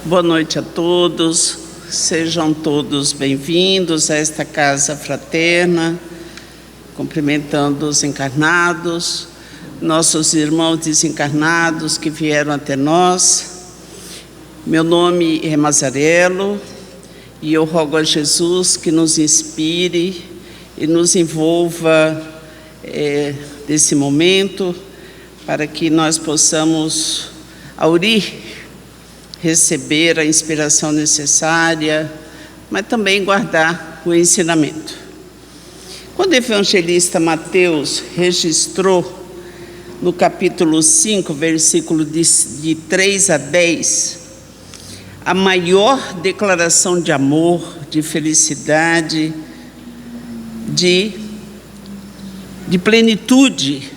Boa noite a todos, sejam todos bem-vindos a esta casa fraterna, cumprimentando os encarnados, nossos irmãos desencarnados que vieram até nós. Meu nome é Mazarello e eu rogo a Jesus que nos inspire e nos envolva nesse momento, para que nós possamos aurir, receber a inspiração necessária, mas também guardar o ensinamento. Quando o evangelista Mateus registrou no capítulo 5, versículo de 3 a 10, a maior declaração de amor, de felicidade, de plenitude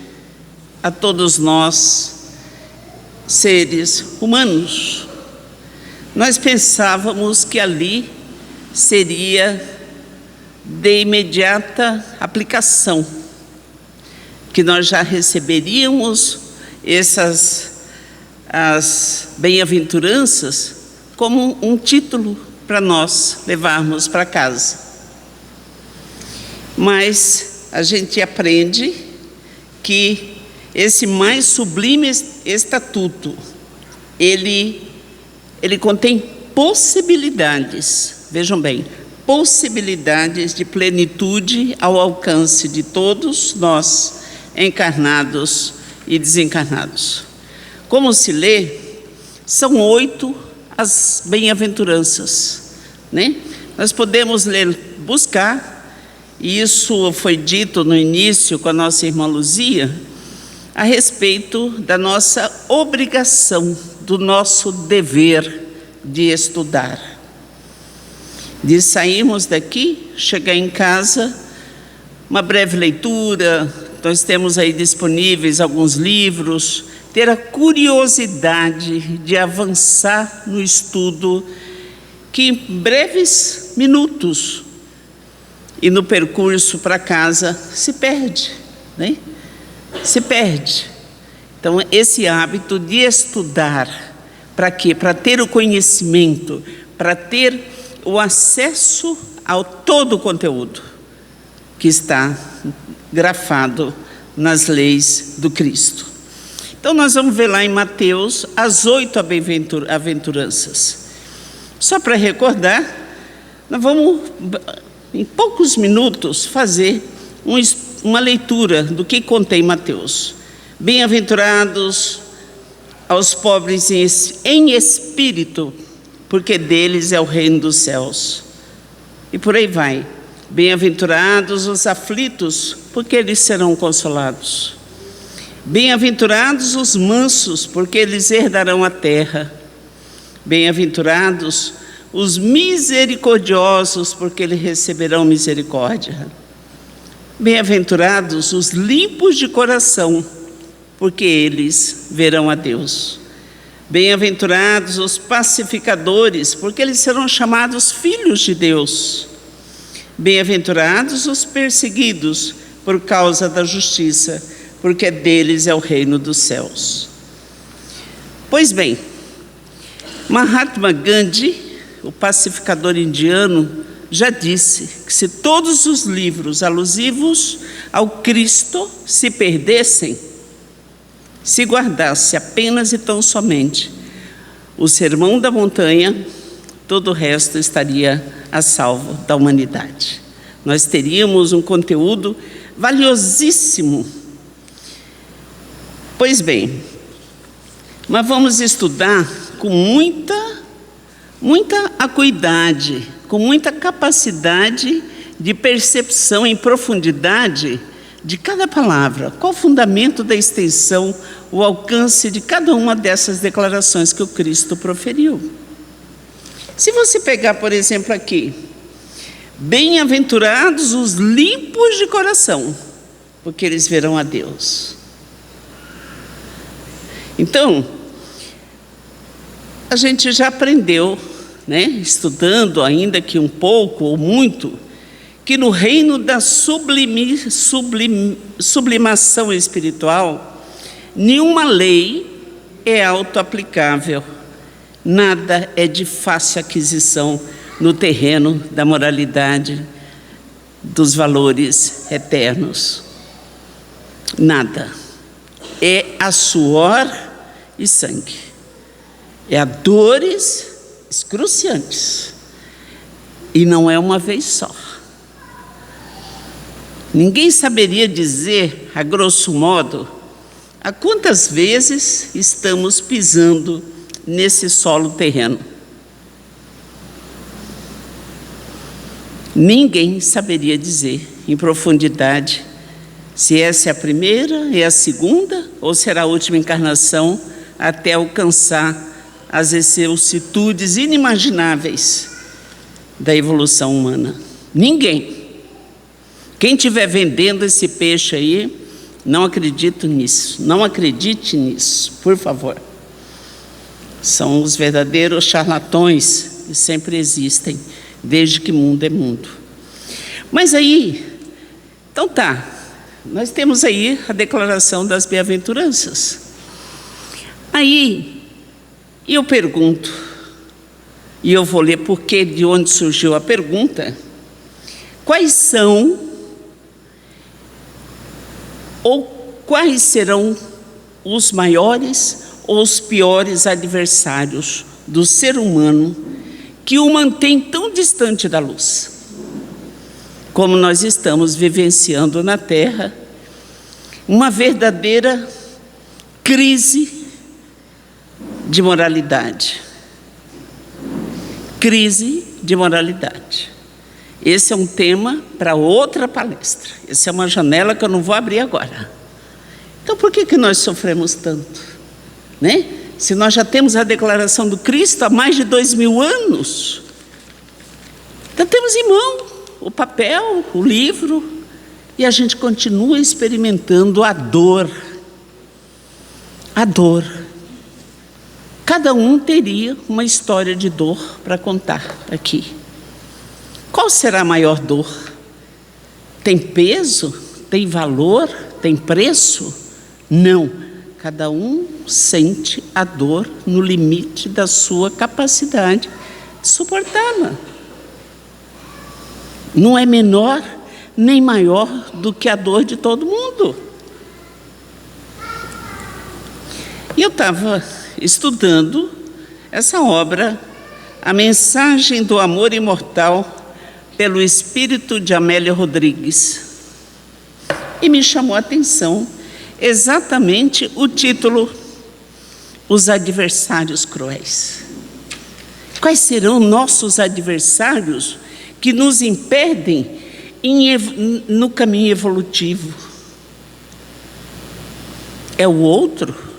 a todos nós, seres humanos, nós pensávamos que ali seria de imediata aplicação, que nós já receberíamos as bem-aventuranças como um título para nós levarmos para casa. Mas a gente aprende que esse mais sublime estatuto, ele contém possibilidades, vejam bem, possibilidades de plenitude ao alcance de todos nós, encarnados e desencarnados. Como se lê, são 8 as bem-aventuranças, né? Nós podemos ler, buscar, e isso foi dito no início com a nossa irmã Luzia, a respeito da nossa obrigação, do nosso dever de estudar, de sairmos daqui, chegar em casa, uma breve leitura, nós temos aí disponíveis alguns livros, ter a curiosidade de avançar no estudo, que em breves minutos e no percurso para casa se perde, né? Se perde. Então, esse hábito de estudar, para quê? Para ter o conhecimento, para ter o acesso ao todo o conteúdo que está grafado nas leis do Cristo. Então, nós vamos ver lá em Mateus as 8 aventuranças. Só para recordar, nós vamos, em poucos minutos, fazer uma leitura do que contém Mateus. Bem-aventurados aos pobres em espírito, porque deles é o reino dos céus. E por aí vai. Bem-aventurados os aflitos, porque eles serão consolados. Bem-aventurados os mansos, porque eles herdarão a terra. Bem-aventurados os misericordiosos, porque eles receberão misericórdia. Bem-aventurados os limpos de coração, porque eles verão a Deus. Bem-aventurados os pacificadores, porque eles serão chamados filhos de Deus. Bem-aventurados os perseguidos por causa da justiça, porque deles é o reino dos céus. Pois bem, Mahatma Gandhi, o pacificador indiano, já disse que se todos os livros alusivos ao Cristo se perdessem, se guardasse apenas e tão somente o Sermão da Montanha, todo o resto estaria a salvo da humanidade. Nós teríamos um conteúdo valiosíssimo. Pois bem, mas vamos estudar com muita acuidade, com muita capacidade de percepção em profundidade de cada palavra. Qual o fundamento da extensão, o alcance de cada uma dessas declarações que o Cristo proferiu? Se você pegar, por exemplo, aqui, bem-aventurados os limpos de coração, porque eles verão a Deus. Então, a gente já aprendeu, né, estudando ainda que um pouco ou muito, que no reino da sublimação espiritual, nenhuma lei é autoaplicável, Nada é de fácil aquisição no terreno da moralidade, dos valores eternos. Nada. É a suor e sangue. É a dores excruciantes. E não é uma vez só. Ninguém saberia dizer, a grosso modo, a quantas vezes estamos pisando nesse solo terreno. Ninguém saberia dizer em profundidade se essa é a primeira, é a segunda ou será a última encarnação até alcançar as vicissitudes inimagináveis da evolução humana. Ninguém. Quem estiver vendendo esse peixe aí, não acredito nisso. Não acredite nisso, por favor. São os verdadeiros charlatões que sempre existem, desde que mundo é mundo. Mas aí, então tá, nós temos aí a declaração das bem-aventuranças. Aí, eu pergunto, e eu vou ler porque de onde surgiu a pergunta, quais são ou quais serão os maiores ou os piores adversários do ser humano que o mantém tão distante da luz, como nós estamos vivenciando na Terra, uma verdadeira crise de moralidade. Crise de moralidade. Esse é um tema para outra palestra. Essa é uma janela que eu não vou abrir agora. Então, por que nós sofremos tanto? Né? Se nós já temos a declaração do Cristo há mais de 2000 anos, então temos em mão o papel, o livro, e a gente continua experimentando a dor. A dor. Cada um teria uma história de dor para contar aqui. Qual será a maior dor? Tem peso? Tem valor? Tem preço? Não. Cada um sente a dor no limite da sua capacidade de suportá-la. Não é menor nem maior do que a dor de todo mundo. E eu estava estudando essa obra, A Mensagem do Amor Imortal, pelo espírito de Amélia Rodrigues. E me chamou a atenção exatamente o título, Os Adversários Cruéis. Quais serão nossos adversários que nos impedem no caminho evolutivo? É o outro?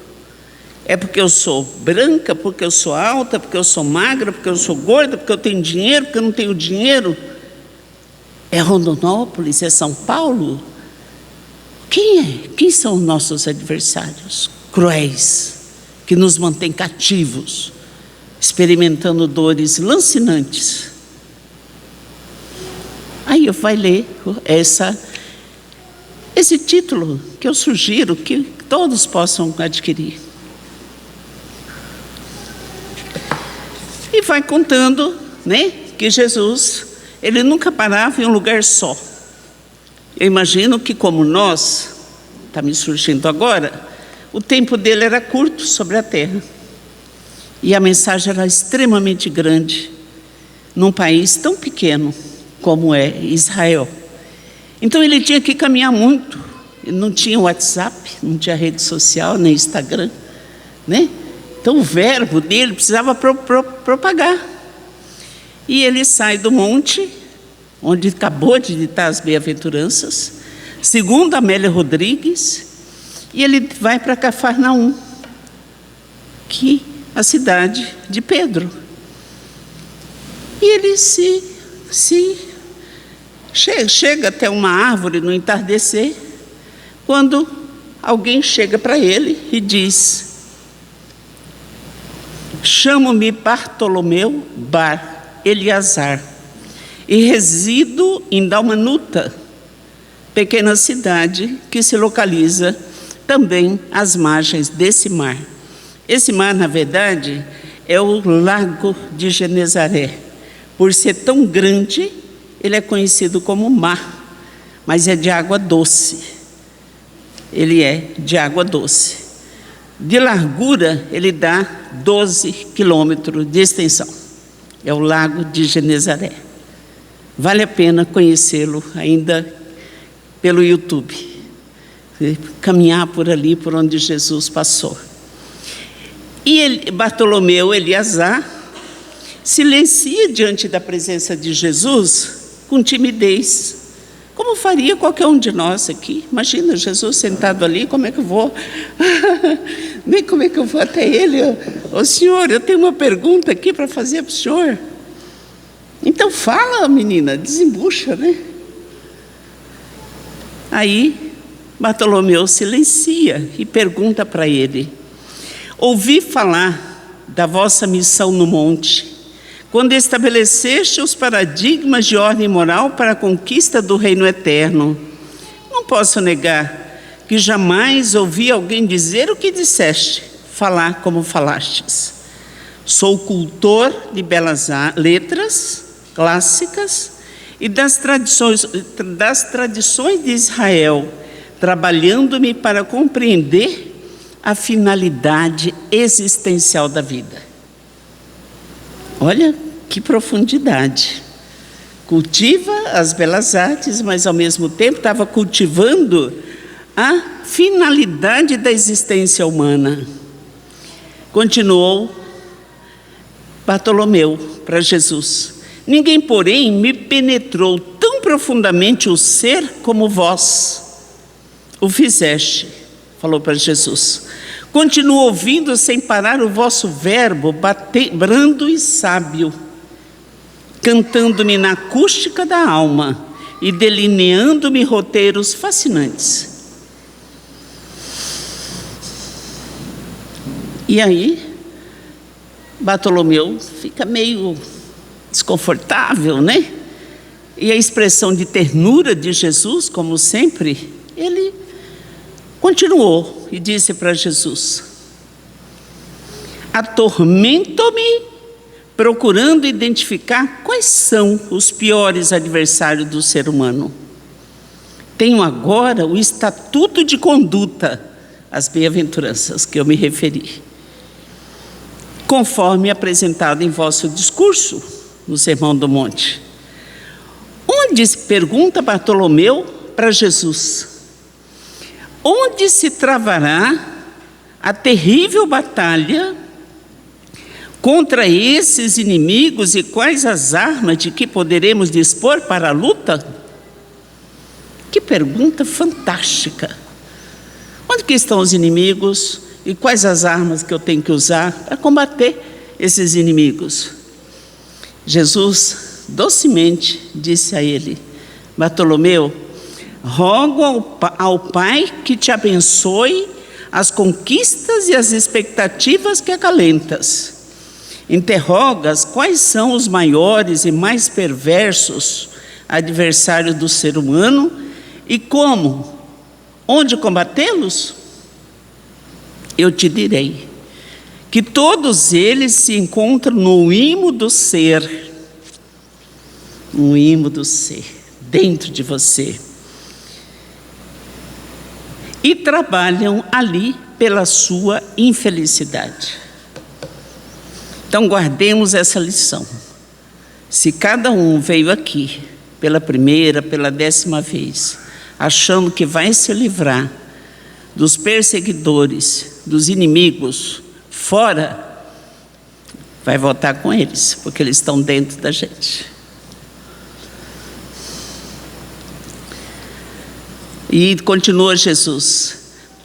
É porque eu sou branca, porque eu sou alta, porque eu sou magra, porque eu sou gorda, porque eu tenho dinheiro, porque eu não tenho dinheiro? É Rondonópolis? É São Paulo? Quem é? Quem são os nossos adversários cruéis, que nos mantêm cativos, experimentando dores lancinantes? Aí eu vai ler esse título que eu sugiro que todos possam adquirir. E vai contando, né, que Jesus, ele nunca parava em um lugar só. Eu imagino que, como nós, está me surgindo agora, o tempo dele era curto sobre a terra. E a mensagem era extremamente grande, num país tão pequeno como é Israel. Então ele tinha que caminhar muito. Ele não tinha WhatsApp, não tinha rede social, nem Instagram, né? Então o verbo dele precisava propagar. E ele sai do monte, onde acabou de ditar as bem-aventuranças, segundo Amélia Rodrigues, e ele vai para Cafarnaum, que é a cidade de Pedro. E ele chega até uma árvore no entardecer, quando alguém chega para ele e diz: chamo-me Bartolomeu Bar Eleazar, e resido em Dalmanuta, pequena cidade que se localiza também às margens desse mar. Esse mar, na verdade, é o Lago de Genezaré. Por ser tão grande, ele é conhecido como mar, mas é de água doce. Ele é de água doce. De largura, ele dá 12 quilômetros de extensão. É o Lago de Genezaré. Vale a pena conhecê-lo ainda pelo YouTube. Caminhar por ali, por onde Jesus passou. E Bartolomeu Eleazar silencia diante da presença de Jesus com timidez, como faria qualquer um de nós aqui. Imagina Jesus sentado ali, como é que eu vou? Nem como é que eu vou até ele? Ô senhor, eu tenho uma pergunta aqui para fazer para o senhor. Então fala, menina, desembucha, né? Aí Bartolomeu silencia e pergunta para ele: ouvi falar da vossa missão no monte, quando estabeleceste os paradigmas de ordem moral para a conquista do reino eterno. Não posso negar que jamais ouvi alguém dizer o que disseste, falar como falastes. Sou cultor de belas letras clássicas e das tradições de Israel, trabalhando-me para compreender a finalidade existencial da vida. Olha que profundidade. Cultiva as belas artes, mas ao mesmo tempo estava cultivando a finalidade da existência humana. Continuou Bartolomeu para Jesus: ninguém, porém, me penetrou tão profundamente o ser como vós o fizeste. Falou para Jesus. Continuo ouvindo sem parar o vosso verbo, brando e sábio, cantando-me na acústica da alma e delineando-me roteiros fascinantes. E aí, Bartolomeu fica meio desconfortável, né? E a expressão de ternura de Jesus, como sempre, ele continuou e disse para Jesus: atormento-me procurando identificar quais são os piores adversários do ser humano. Tenho agora o estatuto de conduta, as bem-aventuranças que eu me referi, conforme apresentado em vosso discurso no Sermão do Monte. Onde, pergunta Bartolomeu para Jesus, onde se travará a terrível batalha contra esses inimigos e quais as armas de que poderemos dispor para a luta? Que pergunta fantástica! Onde que estão os inimigos e quais as armas que eu tenho que usar para combater esses inimigos? Jesus docemente disse a ele: Bartolomeu, rogo ao Pai que te abençoe as conquistas e as expectativas que acalentas. Interrogas quais são os maiores e mais perversos adversários do ser humano e como, onde combatê-los? Eu te direi que todos eles se encontram no imo do ser, no imo do ser, dentro de você, e trabalham ali pela sua infelicidade. Então guardemos essa lição. Se cada um veio aqui pela primeira, pela 10ª vez, achando que vai se livrar dos perseguidores, dos inimigos, fora, vai voltar com eles, porque eles estão dentro da gente. E continua Jesus: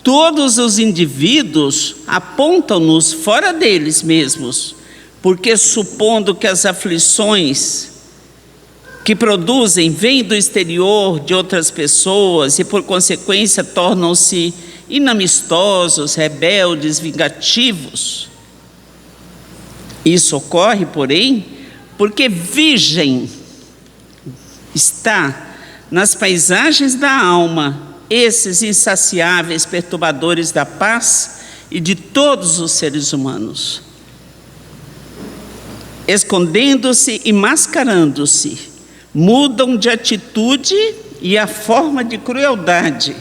todos os indivíduos apontam-nos fora deles mesmos, porque supondo que as aflições que produzem vêm do exterior de outras pessoas e por consequência tornam-se inamistosos, rebeldes, vingativos. Isso ocorre, porém, porque virgem está nas paisagens da alma esses insaciáveis perturbadores da paz e de todos os seres humanos. escondendo-se e mascarando-se, mudam de atitude e a forma de crueldade,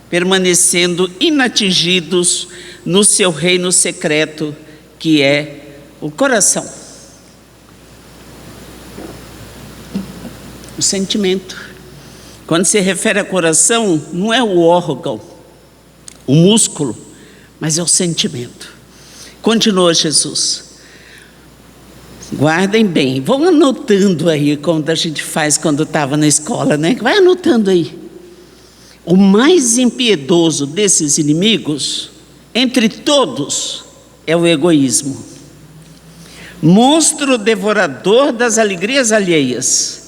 permanecendo inatingidos no seu reino secreto, que é o coração. O sentimento. Quando se refere a coração, não é o órgão, o músculo, mas é o sentimento. Continua Jesus. Guardem bem, vão anotando aí, como a gente faz quando estava na escola, né? Vai anotando aí. O mais impiedoso desses inimigos, entre todos, é o egoísmo. Monstro devorador das alegrias alheias,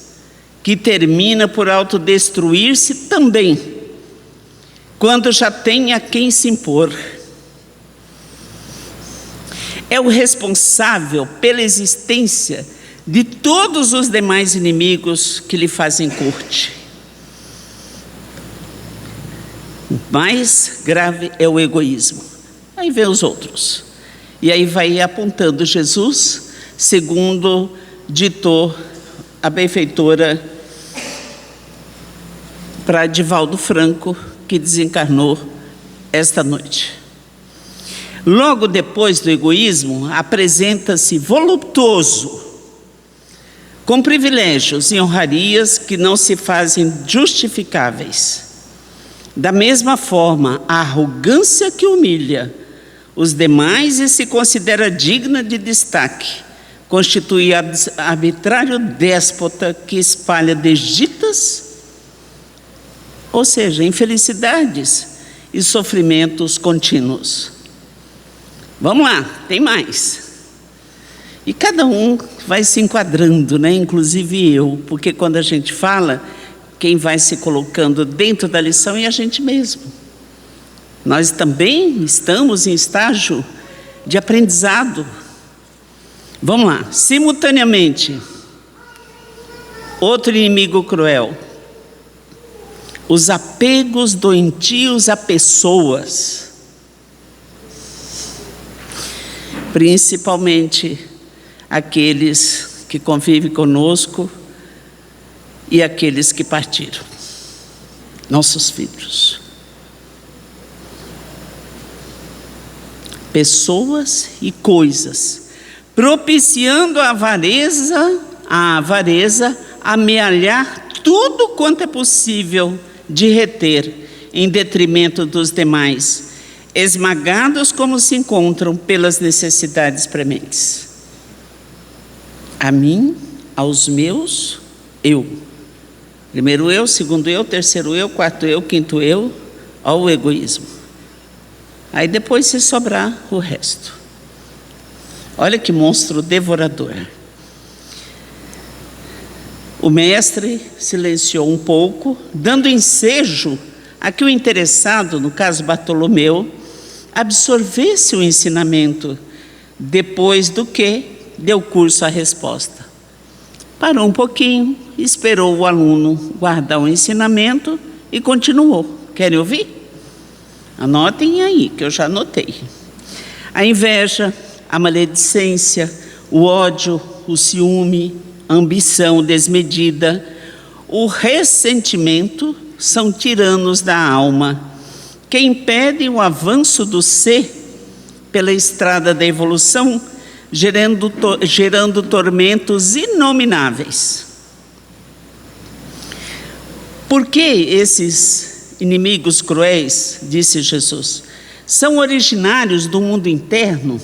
que termina por autodestruir-se também, quando já tem a quem se impor. É o responsável pela existência de todos os demais inimigos que lhe fazem corte. O mais grave é o egoísmo. Aí vem os outros. E aí vai apontando Jesus, segundo ditou a benfeitora para Divaldo Franco, que desencarnou esta noite. Logo depois do egoísmo, apresenta-se voluptuoso, com privilégios e honrarias que não se fazem justificáveis. Da mesma forma, a arrogância que humilha os demais e se considera digna de destaque, constitui arbitrário déspota que espalha desditas, ou seja, infelicidades e sofrimentos contínuos. Vamos lá, tem mais. E cada um vai se enquadrando, né? Inclusive eu, porque quando a gente fala, quem vai se colocando dentro da lição é a gente mesmo. Nós também estamos em estágio de aprendizado. Vamos lá, simultaneamente, outro inimigo cruel, os apegos doentios a pessoas, principalmente aqueles que convivem conosco e aqueles que partiram, nossos filhos. Pessoas e coisas, propiciando a avareza, amealhar tudo quanto é possível de reter, em detrimento dos demais, esmagados como se encontram pelas necessidades prementes. A mim, aos meus, eu. Primeiro eu, segundo eu, terceiro eu, quarto eu, quinto eu, ao egoísmo. Aí depois se sobrar o resto. Olha que monstro devorador. O mestre silenciou um pouco, dando ensejo a que o interessado, no caso Bartolomeu, absorvesse o ensinamento, depois do que deu curso à resposta. Parou um pouquinho, esperou o aluno guardar o ensinamento e continuou. Querem ouvir? Anotem aí, que eu já anotei. A inveja, a maledicência, o ódio, o ciúme, a ambição desmedida, o ressentimento são tiranos da alma, que impedem o avanço do ser pela estrada da evolução, gerando tormentos inomináveis. Por que esses inimigos cruéis, disse Jesus, são originários do mundo interno?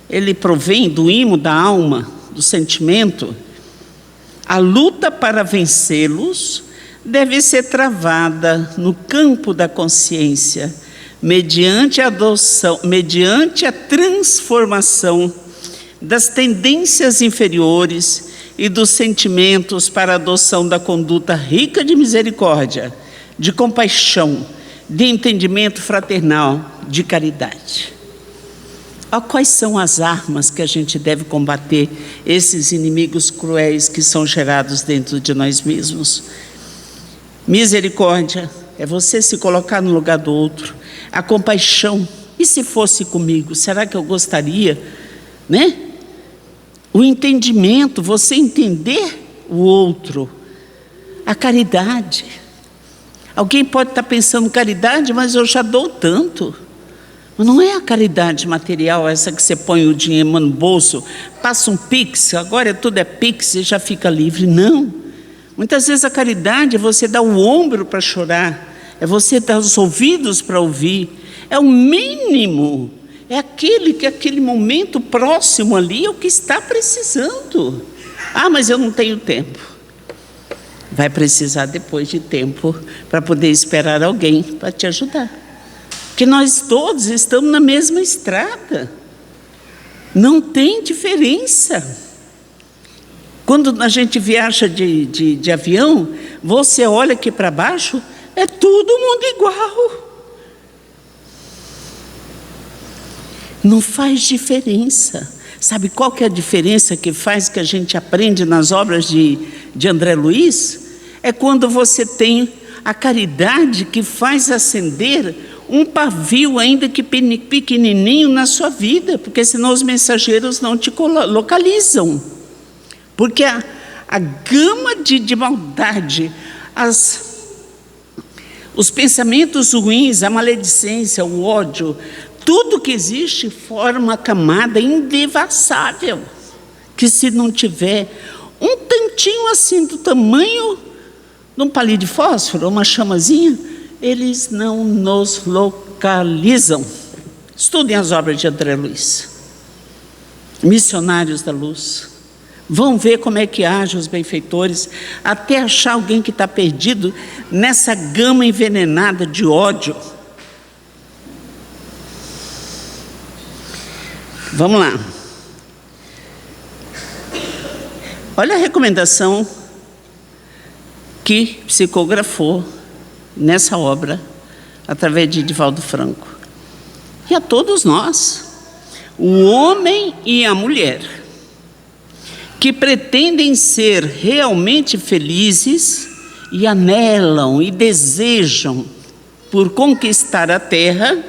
Ele provém do imo da alma, do sentimento. A luta para vencê-los deve ser travada no campo da consciência, mediante a transformação das tendências inferiores e dos sentimentos para a adoção da conduta rica de misericórdia, de compaixão, de entendimento fraternal, de caridade. Quais são as armas que a gente deve combater esses inimigos cruéis que são gerados dentro de nós mesmos? Misericórdia é você se colocar no lugar do outro. A compaixão, e se fosse comigo, será que eu gostaria, né? o entendimento, você entender o outro, a caridade. Alguém pode estar pensando caridade, mas eu já dou tanto. Mas não é a caridade material, essa que você põe o dinheiro no bolso, passa um Pix, agora tudo é Pix e já fica livre. Não. Muitas vezes a caridade é você dar o ombro para chorar, é você dar os ouvidos para ouvir, é o mínimo, é aquele momento próximo ali é o que está precisando. Ah, mas eu não tenho tempo. Vai precisar depois de tempo para poder esperar alguém para te ajudar. Porque nós todos estamos na mesma estrada. Não tem diferença. Quando a gente viaja de avião, você olha aqui para baixo, é todo mundo igual. Não faz diferença. Sabe qual que é a diferença que faz, que a gente aprende nas obras de André Luiz? É quando você tem a caridade que faz acender um pavio, ainda que pequenininho, na sua vida, porque senão os mensageiros não te localizam. Porque a gama de maldade, os pensamentos ruins, a maledicência, o ódio, tudo que existe forma uma camada indevassável, que se não tiver um tantinho assim do tamanho de um palito de fósforo, uma chamazinha, eles não nos localizam. Estudem as obras de André Luiz, Missionários da Luz. Vão ver como é que agem os benfeitores, até achar alguém que está perdido nessa gama envenenada de ódio. Vamos lá. Olha a recomendação que psicografou nessa obra, através de Divaldo Franco. E a todos nós, o homem e a mulher, que pretendem ser realmente felizes e anelam e desejam por conquistar a terra,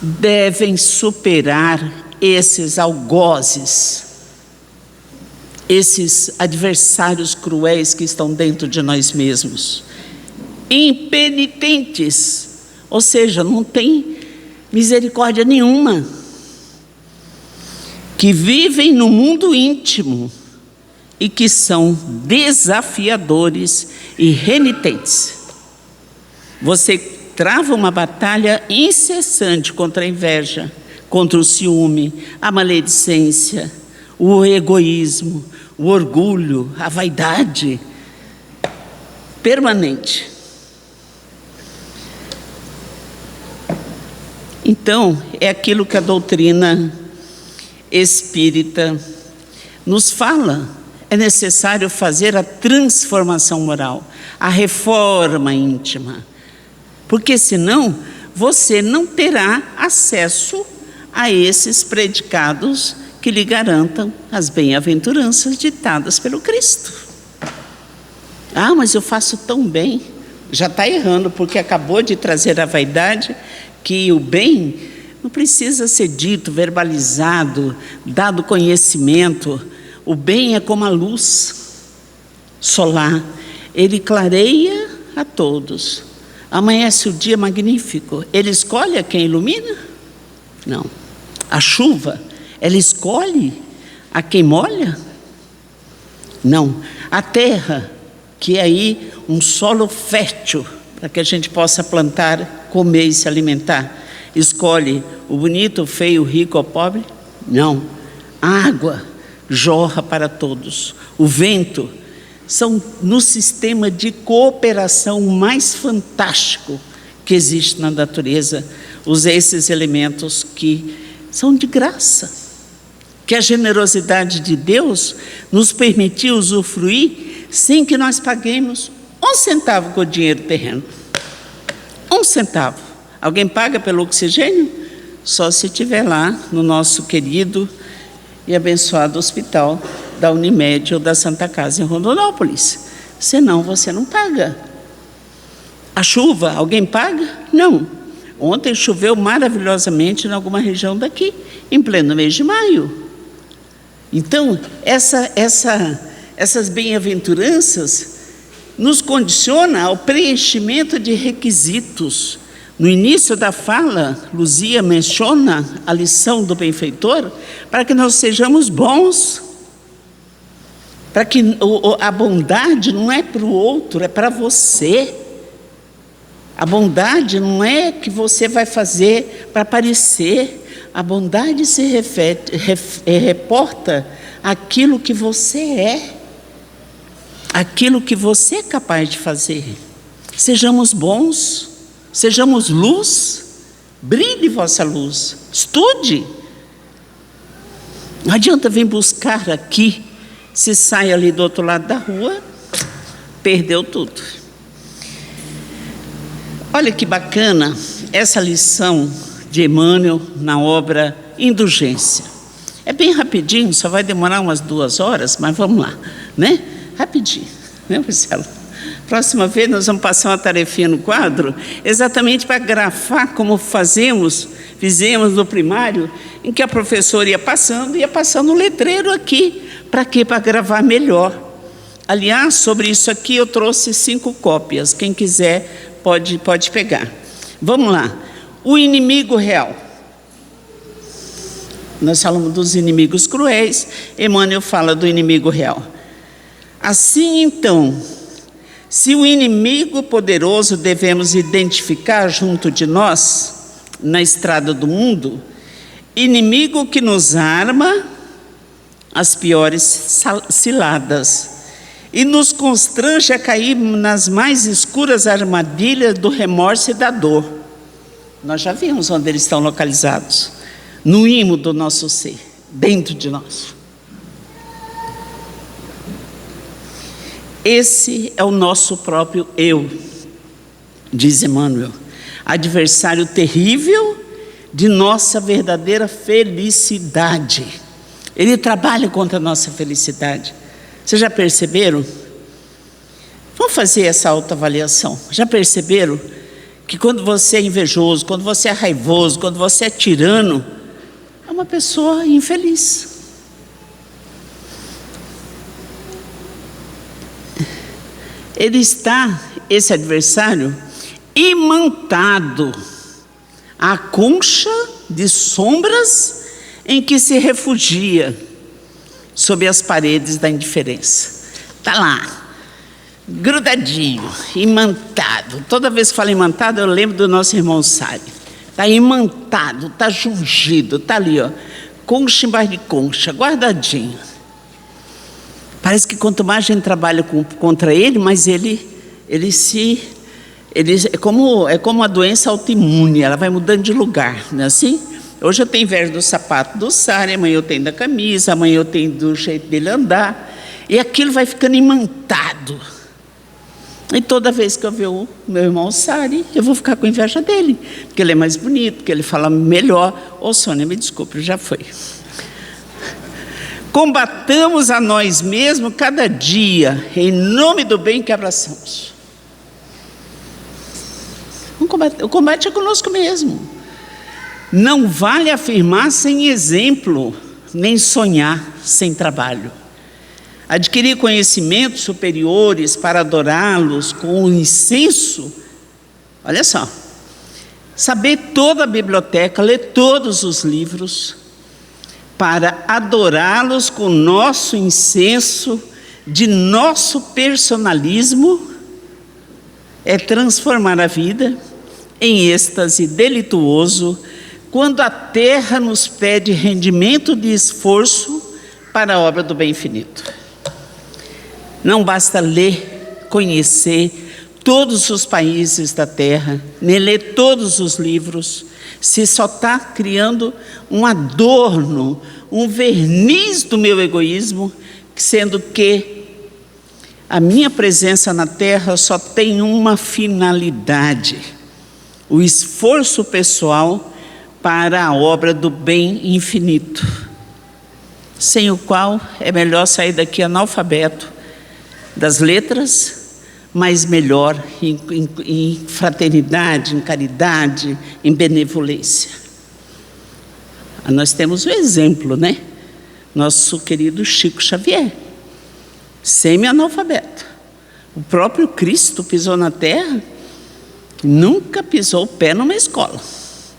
devem superar esses algozes, esses adversários cruéis que estão dentro de nós mesmos, impenitentes, ou seja, não tem misericórdia nenhuma, que vivem no mundo íntimo e que são desafiadores e renitentes. Você trava uma batalha incessante contra a inveja, contra o ciúme, a maledicência, o egoísmo, o orgulho, a vaidade permanente. Então, é aquilo que a doutrina espírita nos fala. É necessário fazer a transformação moral, a reforma íntima, porque senão você não terá acesso a esses predicados que lhe garantam as bem-aventuranças ditadas pelo Cristo. Ah, mas eu faço tão bem. Já está errando, porque acabou de trazer a vaidade, que o bem não precisa ser dito, verbalizado, dado conhecimento. O bem é como a luz solar, ele clareia a todos. Amanhece o dia magnífico, ele escolhe a quem ilumina? Não. A chuva, ela escolhe a quem molha? Não. A terra, que é aí um solo fértil, para que a gente possa plantar, comer e se alimentar, escolhe o bonito, o feio, o rico ou o pobre? Não. A água jorra para todos. O vento, são no sistema de cooperação mais fantástico que existe na natureza, esses elementos que são de graça, que a generosidade de Deus nos permitiu usufruir sem que nós paguemos um centavo com o dinheiro terreno. Um centavo. Alguém paga pelo oxigênio? Só se estiver lá no nosso querido e abençoado hospital da Unimed ou da Santa Casa em Rondonópolis. Senão você não paga. A chuva, alguém paga? Não. Ontem choveu maravilhosamente em alguma região daqui, em pleno mês de maio. Então, essas bem-aventuranças nos condiciona ao preenchimento de requisitos. No início da fala, Luzia menciona a lição do benfeitor para que nós sejamos bons, para que a bondade não é para o outro, é para você. A bondade não é que você vai fazer para parecer, a bondade se reporta àquilo que você é, aquilo que você é capaz de fazer. Sejamos bons, sejamos luz, brilhe vossa luz, estude. Não adianta vir buscar aqui, se sai ali do outro lado da rua, perdeu tudo. Olha que bacana essa lição de Emmanuel na obra Indulgência. É bem rapidinho, só vai demorar umas 2 horas, mas vamos lá, né? Rapidinho, né, Marcelo? Próxima vez nós vamos passar uma tarefinha no quadro, exatamente para grafar como fizemos no primário, em que a professora ia passando o letreiro aqui. Para quê? Para gravar melhor. Aliás, sobre isso aqui eu trouxe 5 cópias, quem quiser pode pegar. Vamos lá. O inimigo real. Nós falamos dos inimigos cruéis, Emmanuel fala do inimigo real. Assim, então, se o inimigo poderoso devemos identificar junto de nós, na estrada do mundo, inimigo que nos arma as piores ciladas e nos constrange a cair nas mais escuras armadilhas do remorso e da dor. Nós já vimos onde eles estão localizados, no imo do nosso ser, dentro de nós. Esse é o nosso próprio eu, diz Emmanuel, adversário terrível de nossa verdadeira felicidade. Ele trabalha contra a nossa felicidade. Vocês já perceberam? Vamos fazer essa autoavaliação. Já perceberam que quando você é invejoso, quando você é raivoso, quando você é tirano, é uma pessoa infeliz. Ele está, esse adversário, imantado à concha de sombras em que se refugia sob as paredes da indiferença. Está lá, grudadinho, imantado. Toda vez que falo imantado, eu lembro do nosso irmão Sali. Está imantado, está jungido, está ali, ó, concha embaixo de concha, guardadinho. Parece que quanto mais a gente trabalha contra ele, mais ele é como a doença autoimune, ela vai mudando de lugar, não é assim? Hoje eu tenho inveja do sapato do Sari, amanhã eu tenho da camisa, amanhã eu tenho do jeito dele andar, e aquilo vai ficando imantado. E toda vez que eu ver o meu irmão Sari, eu vou ficar com inveja dele, porque ele é mais bonito, porque ele fala melhor. Ô Sônia, me desculpe, já foi. Combatamos a nós mesmos cada dia, em nome do bem que abraçamos. O combate é conosco mesmo. Não vale afirmar sem exemplo, nem sonhar sem trabalho. Adquirir conhecimentos superiores para adorá-los com o incenso. Olha só, saber toda a biblioteca, ler todos os livros, para adorá-los com nosso incenso, de nosso personalismo, é transformar a vida em êxtase delituoso, quando a terra nos pede rendimento de esforço para a obra do bem infinito. Não basta ler, conhecer todos os países da terra, nem ler todos os livros, se só está criando um adorno, um verniz do meu egoísmo, sendo que a minha presença na terra só tem uma finalidade: o esforço pessoal para a obra do bem infinito, sem o qual é melhor sair daqui analfabeto das letras, mas melhor em fraternidade, em caridade, em benevolência. Nós temos o exemplo, né? Nosso querido Chico Xavier, semi-analfabeto. O próprio Cristo pisou na terra, nunca pisou o pé numa escola.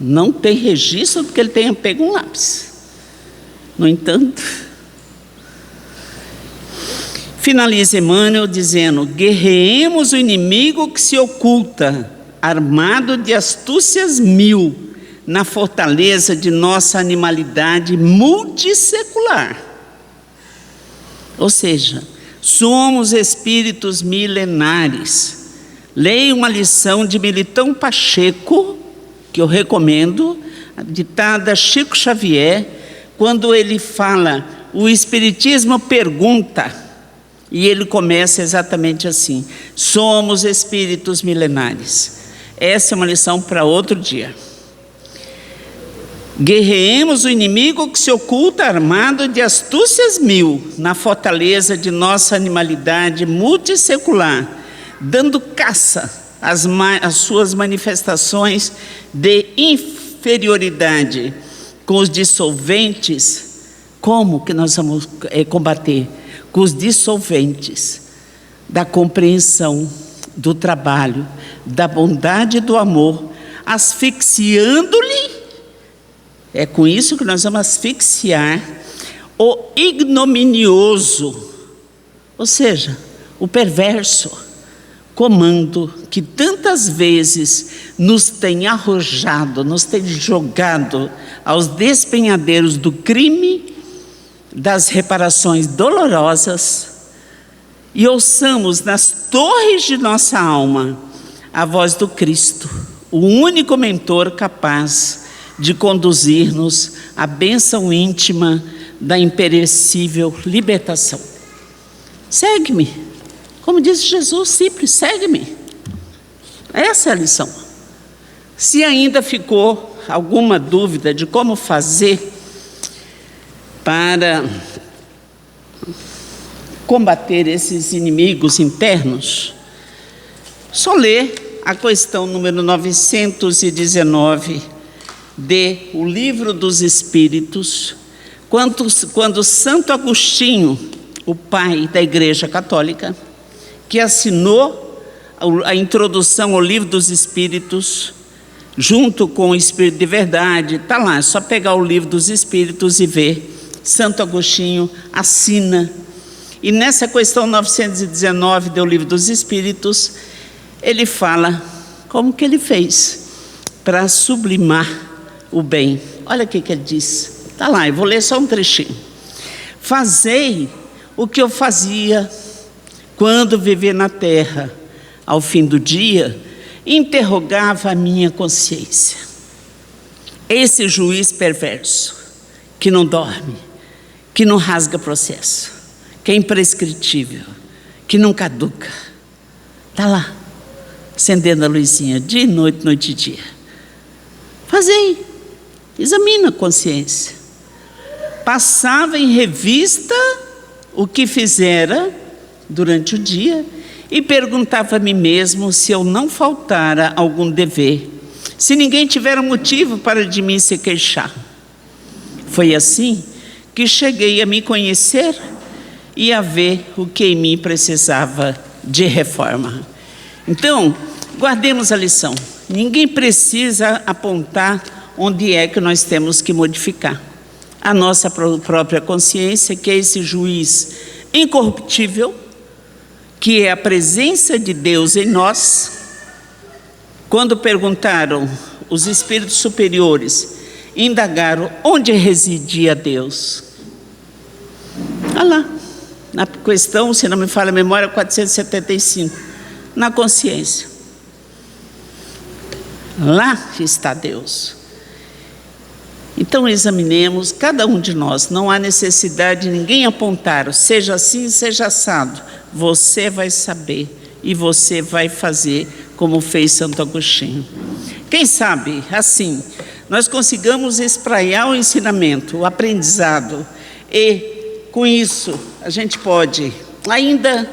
Não tem registro de que ele tenha pego um lápis. No entanto, finaliza Emmanuel dizendo: guerreemos o inimigo que se oculta, armado de astúcias mil, na fortaleza de nossa animalidade multissecular. Ou seja, somos espíritos milenares. Leia uma lição de Militão Pacheco, que eu recomendo, ditada Chico Xavier, quando ele fala, o Espiritismo pergunta, e ele começa exatamente assim: somos espíritos milenares. Essa é uma lição para outro dia. Guerreemos o inimigo que se oculta armado de astúcias mil, na fortaleza de nossa animalidade multissecular, dando caça às suas manifestações de inferioridade com os dissolventes. Como que nós vamos combater? Com os dissolventes da compreensão, do trabalho, da bondade e do amor, asfixiando-lhe. É com isso que nós vamos asfixiar o ignominioso, ou seja, o perverso comando que tantas vezes nos tem arrojado, nos tem jogado aos despenhadeiros do crime, das reparações dolorosas, e ouçamos nas torres de nossa alma a voz do Cristo, o único mentor capaz de conduzir-nos à bênção íntima da imperecível libertação. Segue-me, como disse Jesus, simples, segue-me. Essa é a lição. Se ainda ficou alguma dúvida de como fazer para combater esses inimigos internos, só ler a questão número 919 de O Livro dos Espíritos, quando Santo Agostinho, o pai da Igreja Católica, que assinou a introdução ao Livro dos Espíritos, junto com o Espírito de Verdade, está lá, é só pegar o Livro dos Espíritos e ver. Santo Agostinho assina. E nessa questão 919 do Livro dos Espíritos, ele fala como que ele fez para sublimar o bem. Olha o que ele diz. Está lá, eu vou ler só um trechinho. Fazei o que eu fazia quando vivia na terra. Ao fim do dia, interrogava a minha consciência. Esse juiz perverso, que não dorme, que não rasga processo, que é imprescritível, que não caduca, está lá, acendendo a luzinha, dia e noite, noite e dia. Fazei, examina a consciência. Passava em revista o que fizera durante o dia e perguntava a mim mesmo se eu não faltara algum dever, se ninguém tivera motivo para de mim se queixar. Foi assim que cheguei a me conhecer e a ver o que em mim precisava de reforma. Então, guardemos a lição. Ninguém precisa apontar onde é que nós temos que modificar. A nossa própria consciência, que é esse juiz incorruptível, que é a presença de Deus em nós. Quando perguntaram os espíritos superiores, indagaram onde residia Deus. Olha lá, na questão, se não me falha a memória, 475, na consciência. Lá está Deus. Então examinemos cada um de nós. Não há necessidade de ninguém apontar, seja assim, seja assado. Você vai saber e você vai fazer como fez Santo Agostinho. Quem sabe, assim, nós consigamos espraiar o ensinamento, o aprendizado, e com isso a gente pode, ainda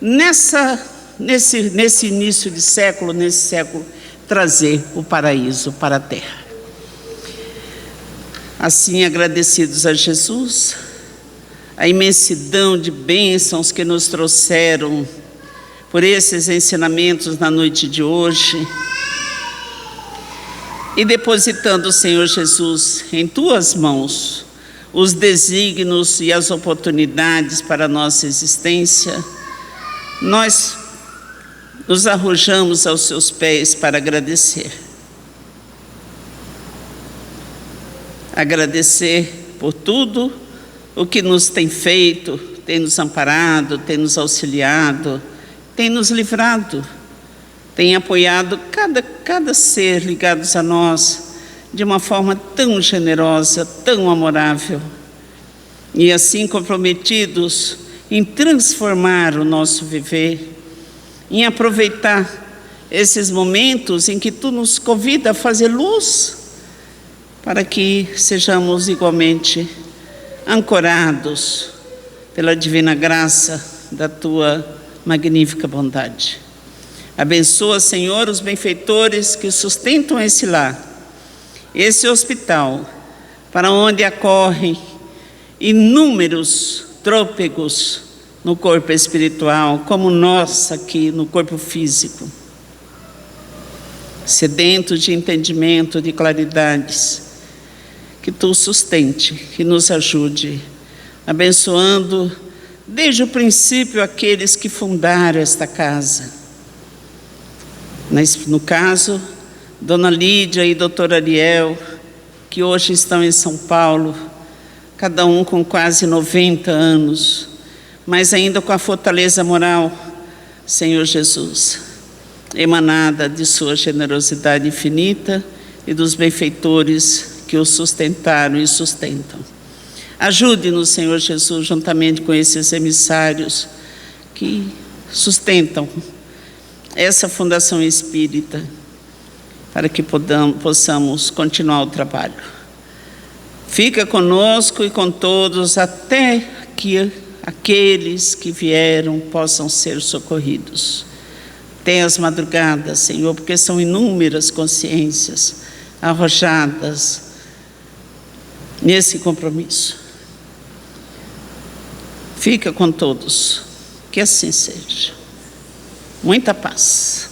nesse início de século, nesse século, trazer o paraíso para a terra. Assim, agradecidos a Jesus, a imensidão de bênçãos que nos trouxeram por esses ensinamentos na noite de hoje, e depositando, Senhor Jesus, em Tuas mãos os desígnios e as oportunidades para a nossa existência, nós nos arrojamos aos Seus pés para agradecer. Agradecer por tudo o que nos tem feito, tem nos amparado, tem nos auxiliado, tem nos livrado, tem apoiado cada ser ligados a nós de uma forma tão generosa, tão amorável, e assim comprometidos em transformar o nosso viver, em aproveitar esses momentos em que Tu nos convida a fazer luz, para que sejamos igualmente ancorados pela divina graça da Tua magnífica bondade. Abençoa, Senhor, os benfeitores que sustentam esse lar, esse hospital, para onde acorrem inúmeros trôpegos no corpo espiritual, como nós aqui no corpo físico, sedentos de entendimento, de claridades. Que Tu sustente, que nos ajude, abençoando desde o princípio aqueles que fundaram esta casa. No caso, Dona Lídia e Dr. Ariel, que hoje estão em São Paulo, cada um com quase 90 anos, mas ainda com a fortaleza moral, Senhor Jesus, emanada de Sua generosidade infinita e dos benfeitores que o sustentaram e sustentam. Ajude-nos, Senhor Jesus, juntamente com esses emissários que sustentam essa Fundação Espírita, para que possamos continuar o trabalho. Fica conosco e com todos até que aqueles que vieram possam ser socorridos. Até as madrugadas, Senhor, porque são inúmeras consciências arrojadas nesse compromisso. Fica com todos, que assim seja. Muita paz.